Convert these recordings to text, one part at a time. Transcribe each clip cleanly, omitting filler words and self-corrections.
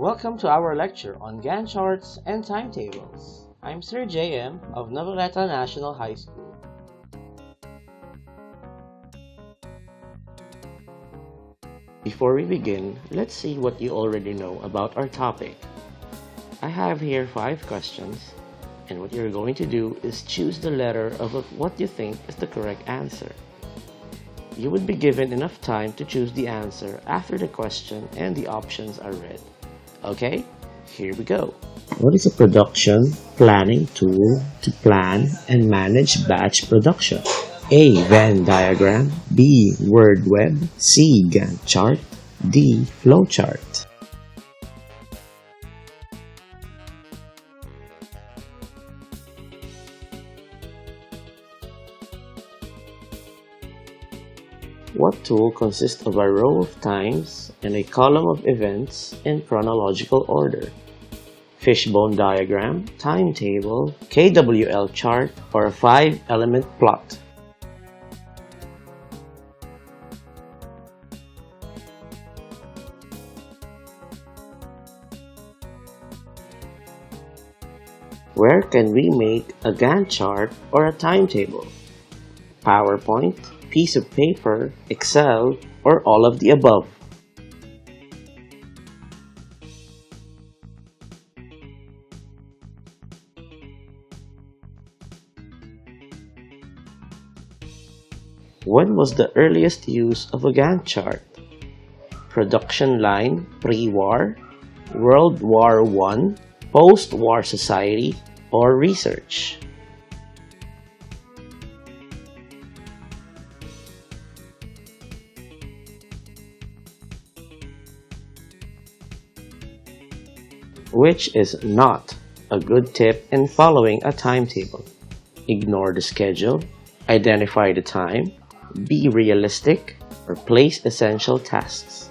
Welcome to our lecture on Gantt charts and timetables. I'm Sir JM of Noveleta National High School. Before we begin, let's see what you already know about our topic. I have here 5 questions, and what you're going to do is choose the letter of what you think is the correct answer. You would be given enough time to choose the answer after the question and the options are read. Okay, here we go. What is a production planning tool to plan and manage batch production? A. Venn diagram. B. Word web. C. Gantt chart. D. Flowchart. What tool consists of a row of times and a column of events in chronological order? Fishbone diagram, timetable, KWL chart, or a 5-element plot? Where can we make a Gantt chart or a timetable? PowerPoint, piece of paper, Excel, or all of the above? When was the earliest use of a Gantt chart? Production line, pre-war, World War I, post-war society, or research? Which is not a good tip in following a timetable? Ignore the schedule, identify the time, be realistic, or place essential tasks.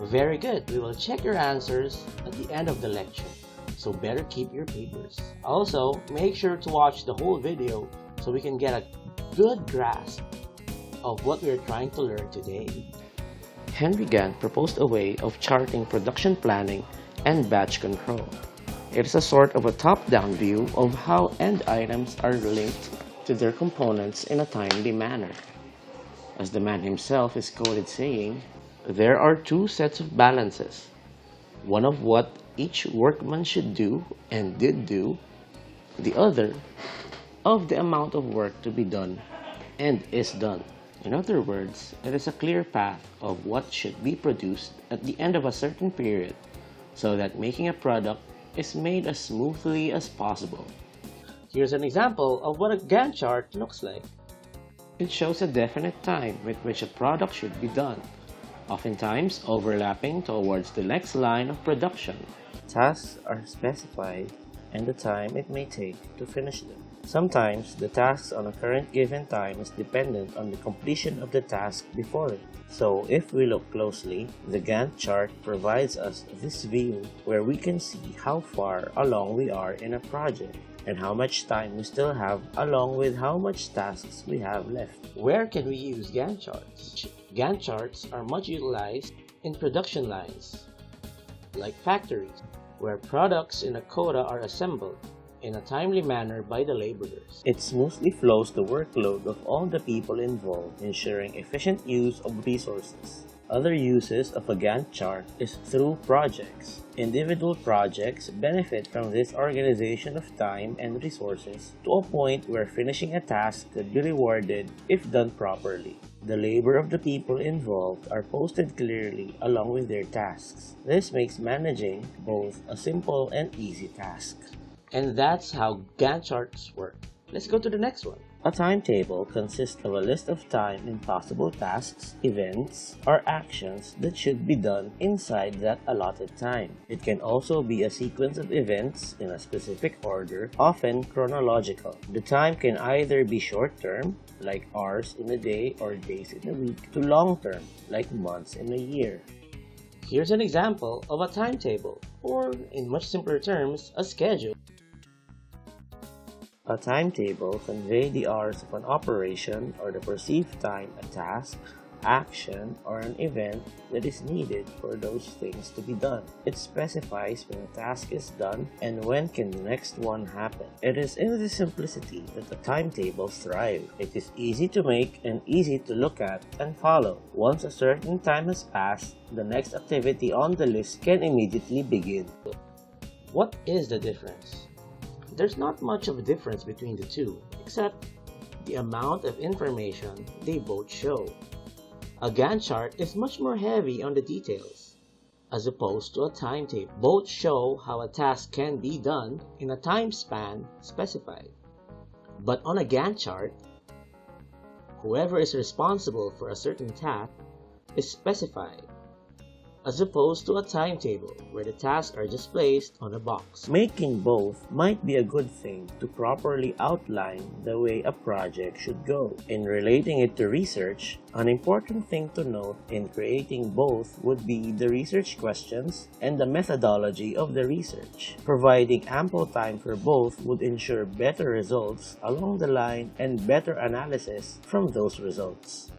Very good. We will check your answers at the end of the lecture, so better keep your papers. Also, make sure to watch the whole video so we can get a good grasp of what we are trying to learn today. Henry Gantt proposed a way of charting production planning and batch control. It is a sort of a top-down view of how end items are linked to their components in a timely manner. As the man himself is quoted saying, "There are 2 sets of balances, one of what each workman should do and did do, the other of the amount of work to be done and is done." In other words, it is a clear path of what should be produced at the end of a certain period so that making a product is made as smoothly as possible. Here's an example of what a Gantt chart looks like. It shows a definite time with which a product should be done, oftentimes overlapping towards the next line of production. Tasks are specified and the time it may take to finish them. Sometimes, the tasks on a current given time is dependent on the completion of the task before it. So, if we look closely, the Gantt chart provides us this view where we can see how far along we are in a project and how much time we still have along with how much tasks we have left. Where can we use Gantt charts? Gantt charts are much utilized in production lines, like factories, where products in a quota are assembled in a timely manner by the laborers. It smoothly flows the workload of all the people involved, ensuring efficient use of resources. Other uses of a Gantt chart is through projects. Individual projects benefit from this organization of time and resources to a point where finishing a task could be rewarded if done properly. The labor of the people involved are posted clearly along with their tasks. This makes managing both a simple and easy task. And that's how Gantt charts work. Let's go to the next one. A timetable consists of a list of time and possible tasks, events, or actions that should be done inside that allotted time. It can also be a sequence of events in a specific order, often chronological. The time can either be short-term, like hours in a day or days in a week, to long-term, like months in a year. Here's an example of a timetable, or in much simpler terms, a schedule. A timetable conveys the hours of an operation or the perceived time a task, action, or an event that is needed for those things to be done. It specifies when a task is done and when can the next one happen. It is in the simplicity that the timetables thrive. It is easy to make and easy to look at and follow. Once a certain time has passed, the next activity on the list can immediately begin. What is the difference? There's not much of a difference between the two, except the amount of information they both show. A Gantt chart is much more heavy on the details, as opposed to a timetable. Both show how a task can be done in a time span specified. But on a Gantt chart, whoever is responsible for a certain task is specified, as opposed to a timetable where the tasks are just placed on a box. Making both might be a good thing to properly outline the way a project should go. In relating it to research, an important thing to note in creating both would be the research questions and the methodology of the research. Providing ample time for both would ensure better results along the line and better analysis from those results.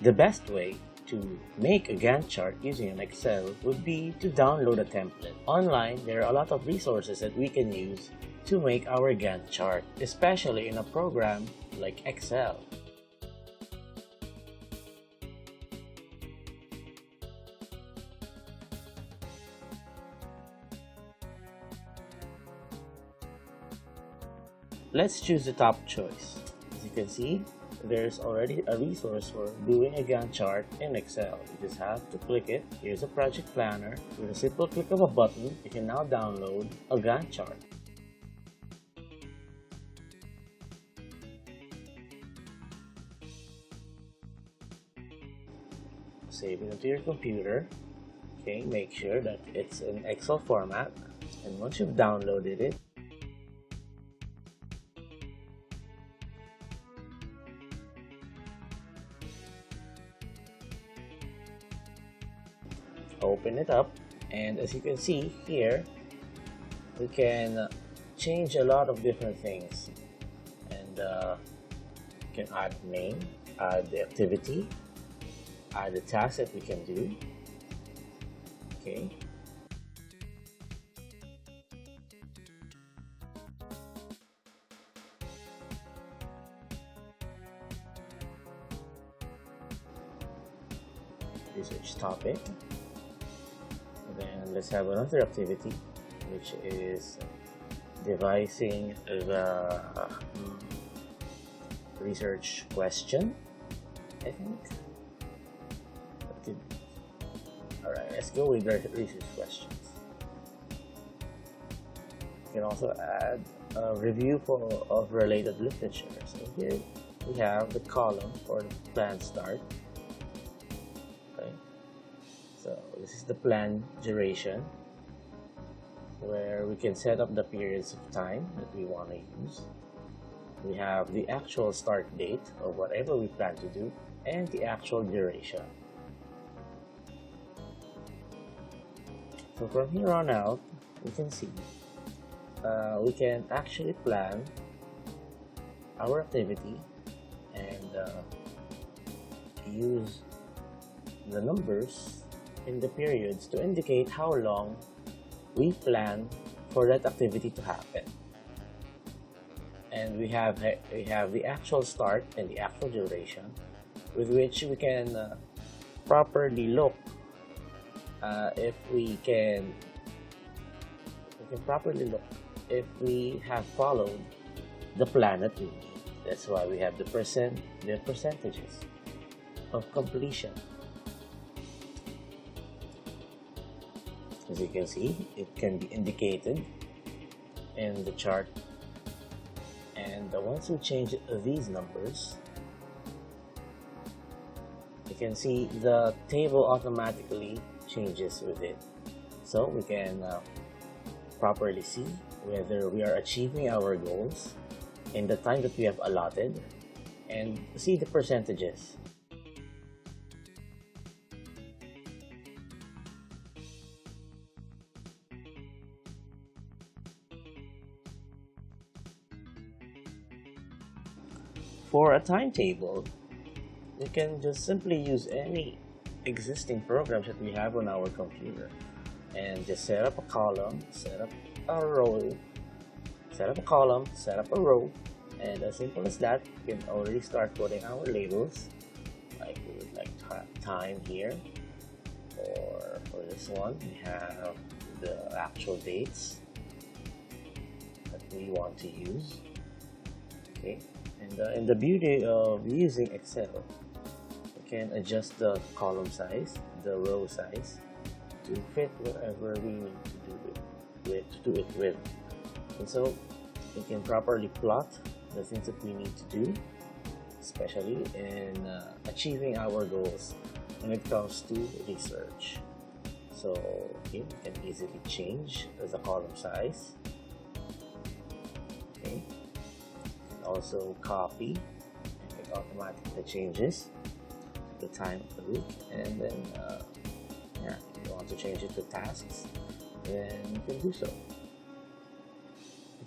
The best way to make a Gantt chart using an Excel would be to download a template. Online, there are a lot of resources that we can use to make our Gantt chart, especially in a program like Excel. Let's choose the top choice. As you can see, there's already a resource for doing a Gantt chart in Excel. You just have to click it. Here's a project planner. With a simple click of a button, you can now download a Gantt chart. Save it into your computer. Okay, make sure that it's in Excel format. And once you've downloaded it, open it up, and as you can see here, we can change a lot of different things, and can add name, add the activity, add the task that we can do. Okay, research topic. Then let's have another activity, which is devising the research question, I think. Alright, let's go with the research questions. You can also add a review of related literature. So here we have the column for the planned start. So this is the plan duration, where we can set up the periods of time that we want to use. We have the actual start date of whatever we plan to do and the actual duration. So from here on out, we can see we can actually plan our activity and use the numbers in the periods to indicate how long we plan for that activity to happen. And we have the actual start and the actual duration, with which we can properly look if we have followed the plan that we need. That's why we have the percentages of completion. As you can see, it can be indicated in the chart, and once we change these numbers, you can see the table automatically changes with it. So we can properly see whether we are achieving our goals in the time that we have allotted, and see the percentages. For a timetable, we can just simply use any existing programs that we have on our computer and just set up a column, set up a row, set up a column, set up a row, and as simple as that, we can already start putting our labels. Like we would like time here, or for this one we have the actual dates that we want to use. Okay, and the beauty of using Excel, we can adjust the column size, the row size, to fit whatever we need to do it with. And so we can properly plot the things that we need to do, especially in achieving our goals when it comes to research. So okay, we can easily change the column size. Okay, also copy and it automatically changes the time of the week, and then yeah, if you want to change it to tasks, then you can do so,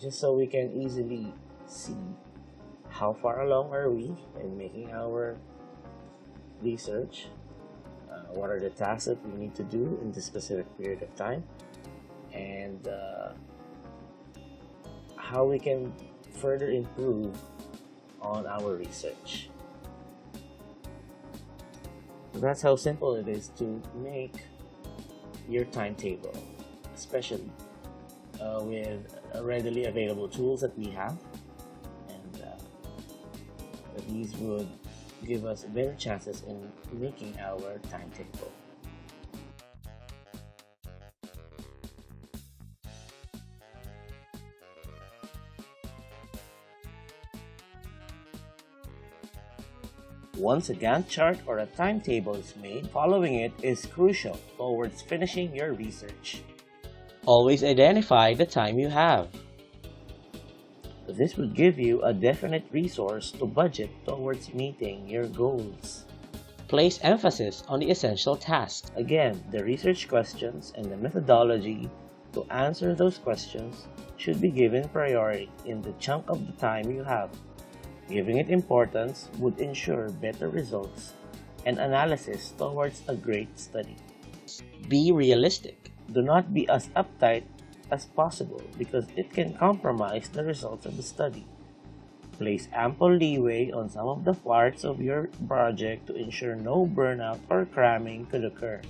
just so we can easily see how far along are we in making our research, what are the tasks that we need to do in this specific period of time, and how we can further improve on our research. So that's how simple it is to make your timetable, especially with readily available tools that we have, and these would give us better chances in making our timetable. Once a Gantt chart or a timetable is made, following it is crucial towards finishing your research. Always identify the time you have. This would give you a definite resource to budget towards meeting your goals. Place emphasis on the essential tasks. Again, the research questions and the methodology to answer those questions should be given priority in the chunk of the time you have. Giving it importance would ensure better results and analysis towards a great study. Be realistic. Do not be as uptight as possible because it can compromise the results of the study. Place ample leeway on some of the parts of your project to ensure no burnout or cramming could occur.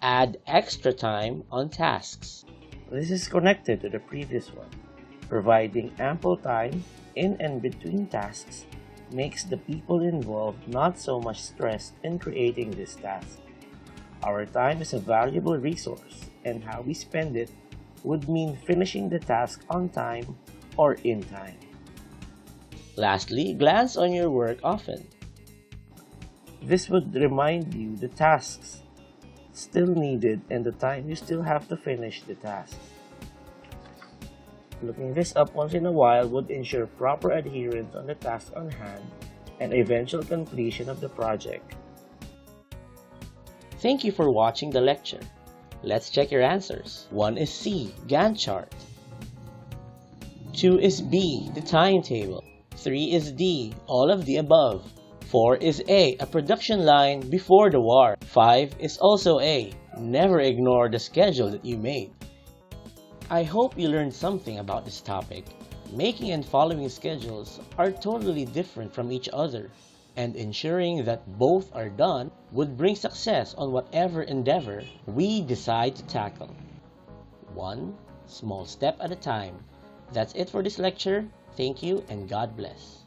Add extra time on tasks. This is connected to the previous one. Providing ample time in and between tasks makes the people involved not so much stressed in creating this task. Our time is a valuable resource, and how we spend it would mean finishing the task on time or in time. Lastly, glance on your work often. This would remind you the tasks still needed and the time you still have to finish the task. Looking this up once in a while would ensure proper adherence on the task on hand and eventual completion of the project. Thank you for watching the lecture. Let's check your answers. 1 is C, Gantt chart. 2 is B, the timetable. 3 is D, all of the above. 4 is A, a production line before the war. 5 is also A, never ignore the schedule that you made. I hope you learned something about this topic. Making and following schedules are totally different from each other, and ensuring that both are done would bring success on whatever endeavor we decide to tackle. One small step at a time. That's it for this lecture. Thank you and God bless.